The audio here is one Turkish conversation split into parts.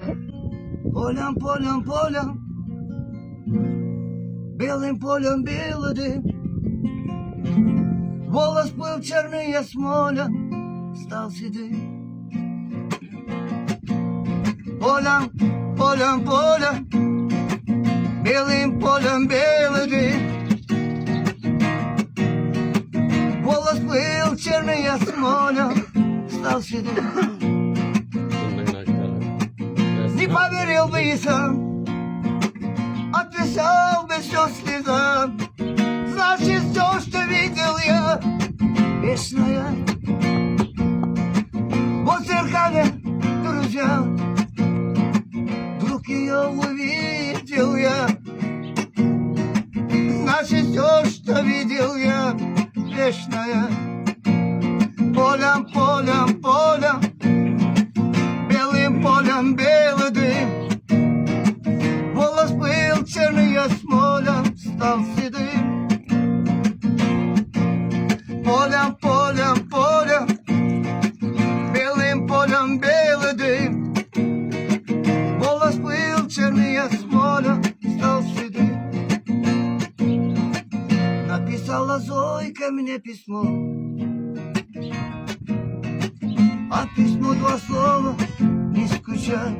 Полем, полем, полем, белым полем белый дым. Волос был черный, я смоля, стал седым. Полем, полем, полем, белым полем белый дым. Волос был черный, я смоля, стал седым. Не поверил бы и сам, отписал бы все слезам. Значит, все, что видел я, вечное. Вот в зеркале, друзья, вдруг ее увидел я. Значит, все, что видел я, вечное. Полем, полем, полем, белым полем белый дым. Волос был черный, я смоля, стал седым. Полем, полем, полем, белым полем белый дым. Волос был черный, я смоля, стал седым. Написала Зойка мне письмо, а письмо два слова: не скучай.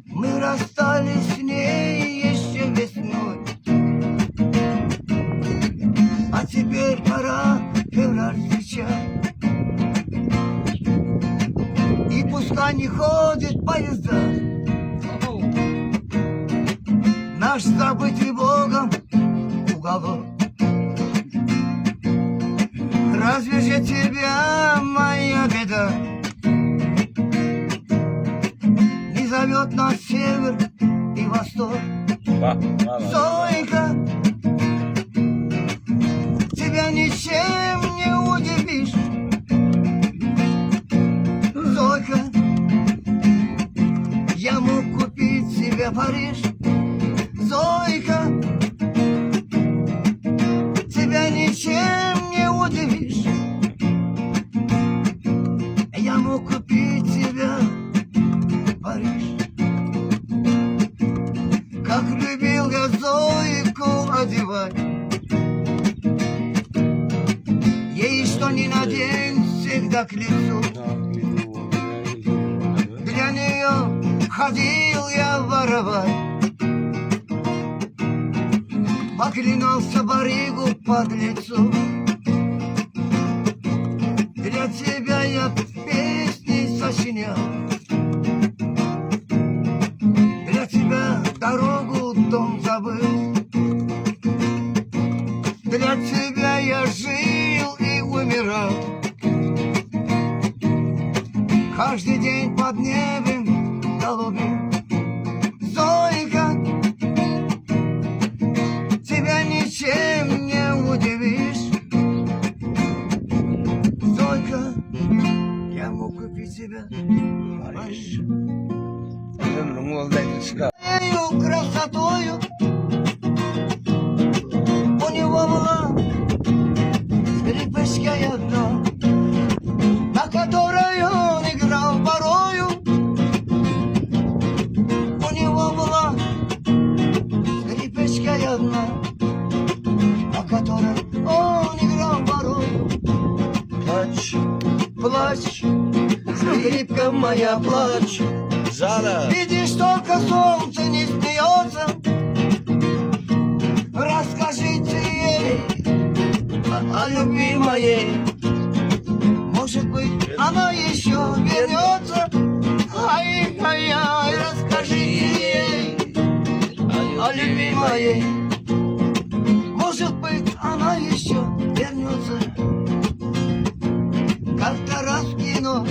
Мы расстались с ней еще весной, а теперь пора февраль встречать. И пускай не ходит поезда, наш забытый Богом уголок. Разве же тебя моя беда не зовет на север и восток? Зойка, тебя ничем не удивишь. Зойка, я мог купить себе Париж. Зойка, тебя ничем не удивишь. Я мог купить тебе Париж. Как любил я Зойку одевать, ей что ни надень, всегда к лицу. Для нее ходил я воровать, поклинался барыгу под лицо. Для тебя я песни сочинял, для тебя дорогу, дом забыл. Для тебя я жил и умирал, каждый день под небом голубым. Зойка, тебя ничем не удивишь. Зойка, я мог купить тебя Париж. Ею красотою у него была скрипочка одна, на которой он играл порою. У него была скрипочка одна, на которой он играл порою. Плачь, плачь, скрипка моя, плачь. Жара. Видишь, только солнце не смеется. Расскажите ей о любви моей. Может быть, она еще вернется. Ай-яй-яй, расскажите ей о любви моей. Может быть, она еще вернется. Как-то раз в кино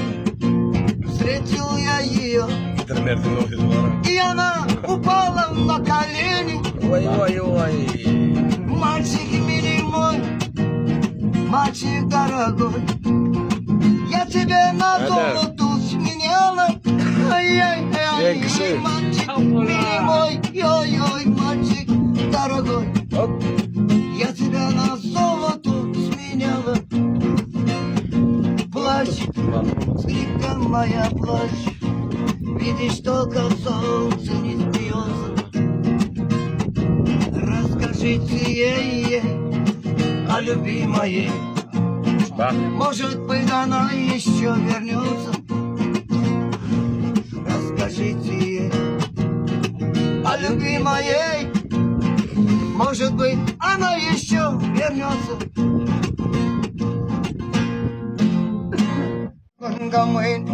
встретил я ее, и она упала на колени. Ой-ой-ой. Мальчик милый мой, мальчик дорогой, я тебе на золоту сменяла. Ай-яй-яй, мальчик милый мой, ой-ой, мальчик дорогой, я тебя на золоту сменяла. Плачь, скрипка моя, плачь. что касался, не смеется. Расскажите ей о любимой. Bak. Может быть, она еще вернется. Расскажите ей о любимой. Может быть, она еще вернется. Gamın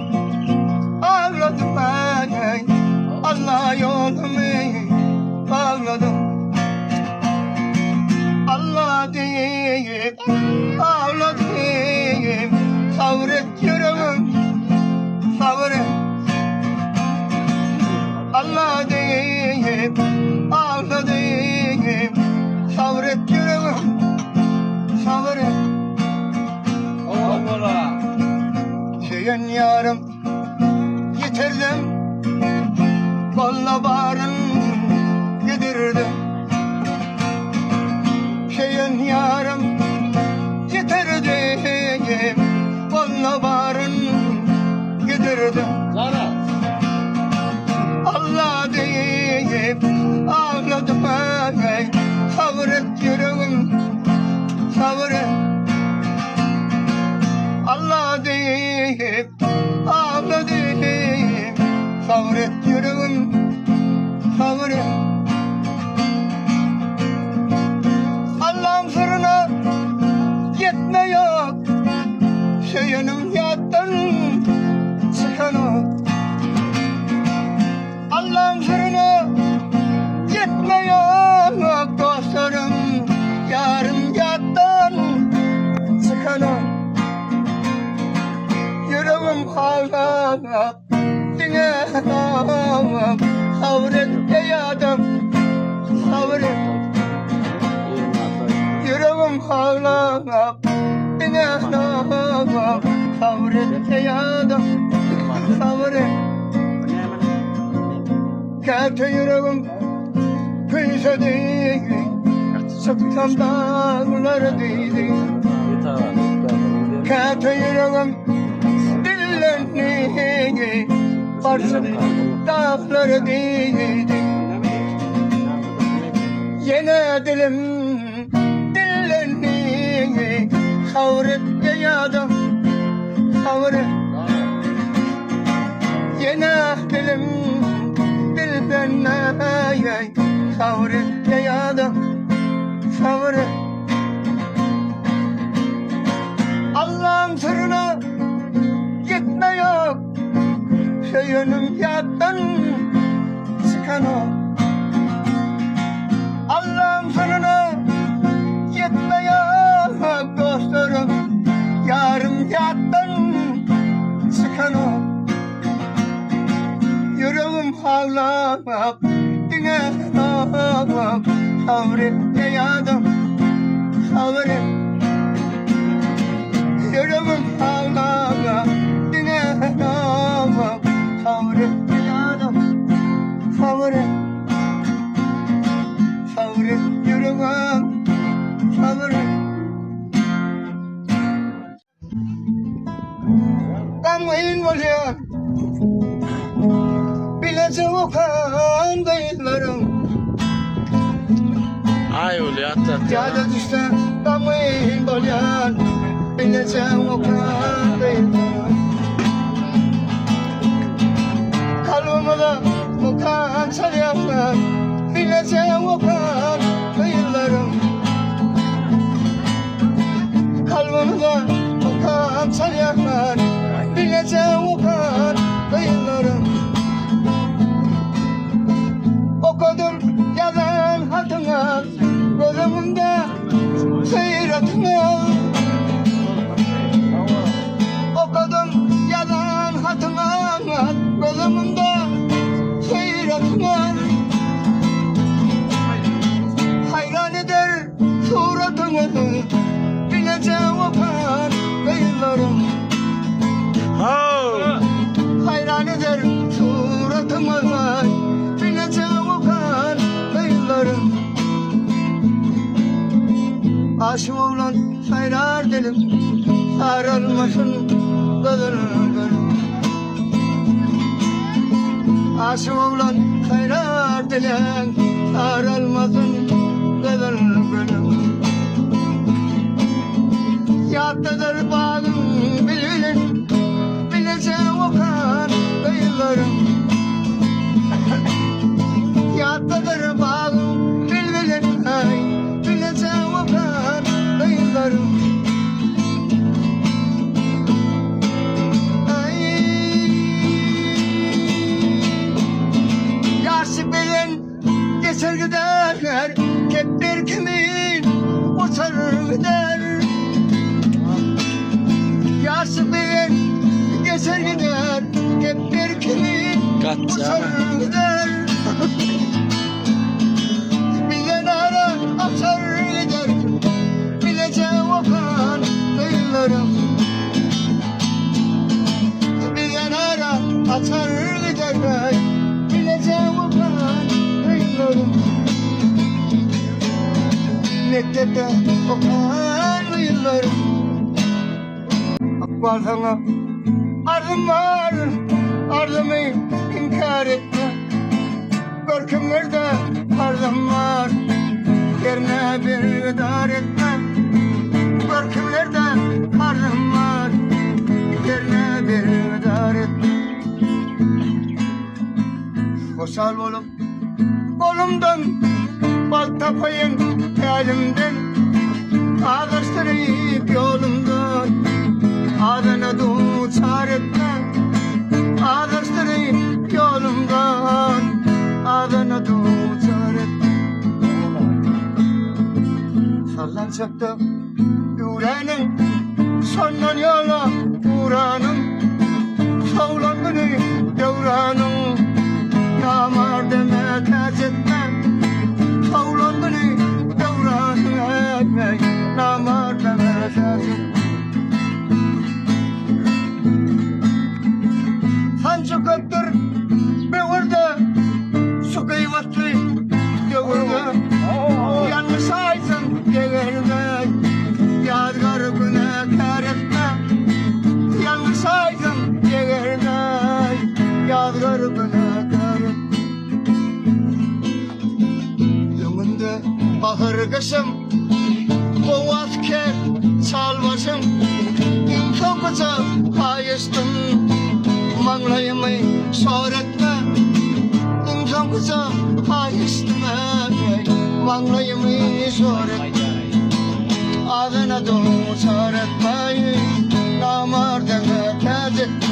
ağladım ben, Allah yolumu bağladım. Allah deyip ağladım, sabret yüreğim, sabret. Allah deyip ağladım, sabret yüreğim, sabret. Allah. Şeyin yarım yitirdim, balla barın yedirdim. Şeyin yarım yitirdim, balla barın yedirdim. Zara. Allah deyip ağladım ben, sabret yüreğim, sabret. Allah deyip ağladım, sabret yüreğim, sabret. Allah'ın sırrına yetme yok, şeyinim yattın çıkan o. Allah'ın sırrına yetme yok, dostlarım yarın yattın çıkan o. Yüreğim ağlar, dine ağlar, sabret ey adam, sabret. Yüreğim ağlar, dine ağlar, sabret ey adam, sabret. Kalpte yüreğim kıysa değil, sıksam dağlar değil. Kalpte yüreğim dillendiği, varsa dağlar değil. Yine dilim dillendiği, sabret ey adam, sabret. Yine dilim dillendiği, sabret ey adam, sabret. Allah'ın sırrına gitme yok, şeyinim yattın çıkan o. Allah'ın sırrına gitme yok, dostlarım yarım yattın çıkan o. Yüreğim ağlar, dine ağlar, sabret ey adam, sabret. Yüreğim ağlar, dine ağlar, sabret ey adam, sabret. Sabret yüreğim, sabret. Kalmayın boşa, bilece okan beylerim. Ay ulu yattı. Cada düşte kalmayın boşa, bilece okan beylerim. Kalbimde okan çalyanlar, bilece okan beylerim. Kalbimde okan çalyanlar, bilece okan beylerim. Okudum yazan hatına, gözümde seyretme. Okudum yazan hatına, gözümde seyretme. Hayran eder suratını, bileceğim okan beylerim. Hayran eder suratımı, bileceğim okan beylerim. Aşık olan sayrar dilim, sarılmasın gözünü görüm. Aşık oğlan hayrar dilen aralmasın kadar gülüm. Yattadır bağım bilbilin bileceğim okan kıyılarım. Yattadır bağım bilbilin ay bileceğim okan kıyılarım. Geçer giderler, hep bir kimin uçar gider. Yaşı bir geçer gider, hep bir kimin uçar gider. Bilen ara açar gider, bileceğim okan kıyılarım. Bilen ara açar gider, bileceğim okan kıyılarım. Mektepte okan yıllarım. Akbar sana ardım var, ardımı inkar etme. Görkümlerde ardım var, yerine bir vedar etme. Görkümlerde ardım var, yerine bir vedar etme. Boşal olup kolumdan bal tapayın elimden, ağlaştırıp yolumdan adına duçar etme. Ağlaştırıp yolumdan adına duçar etme. Sallanacak da yüreğinin sondan yola uğranım. Savlandığını devranım, namar deme tercih etme. Savlandığını devranım etme, namar deme tercih etme. Sancı köktür bir orada, su kıymetli devurda. Yanlış aydın devurda, yadigar güne kar etme. Yanlış aydın devurda, yadigar güne kar etme. Yolunda bahar kışım, bu asker çalmasın. İmkan kısa hayıştım, manglayımı sor etme. İmkan kısa hayıştım, manglayımı sor etme. Adına duçar etme, namardına tercih etme.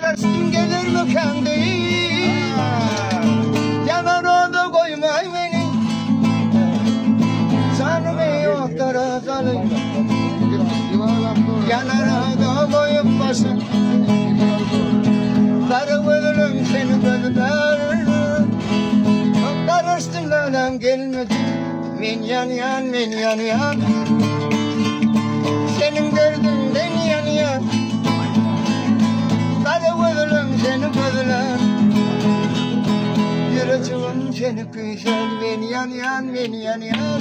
Arasın gelir mi kendi, yanar oldu koymay beni. Canımı yoktara salın, yanar oldu koyup başım. Darı ölürüm seni gözler, karıştın lalam gelmedi. Men yan yan, men yan yan, senin derdin yan yan. Darı ölürüm seni gözler, yürütüm seni kıysan. Men yan yan, men yan yan,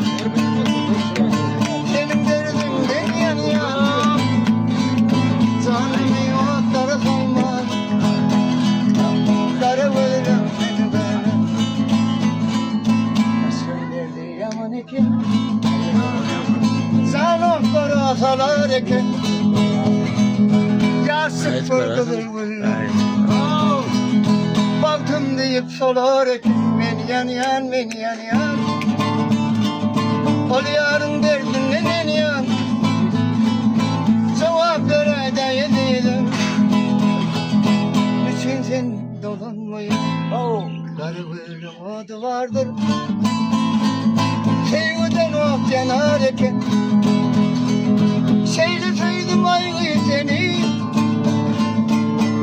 senin derdin yan yan. Canımı yoklara salma, darı ölürüm seni gözler. Söylerdi yaman ekin, sen oklara salar ekin. Yasık fırkıdır güller, baktım deyip solar ekin. Men yan yan, men yan yan, ol yarın derdin en yan. Cevap verede değilim, için sen dolanmayın. Darı veririm adı vardır, sevgiden ok yanar eken. Şeyli söyledim ayrı seni,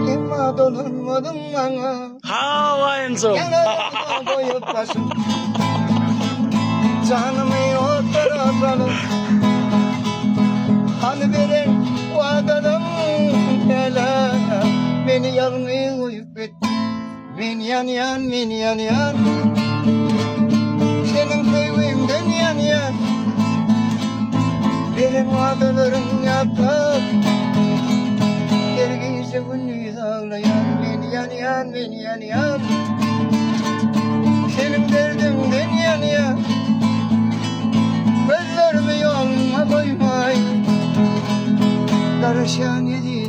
ama dolanmadım bana. How handsome! Yanarına koyup başım, canımı yoklara salın. Hani veren o adamım hele, beni yalnız koyup etti. Men yan yan, men yan yan, senin köyümden yan yan. Benim adalarım yaprak, dergiz gece gündüz ağlayan beni yan yan beni yan yan. Senin derdinden yan yan. Gözlerimi yoluma koymay. Karışan yedi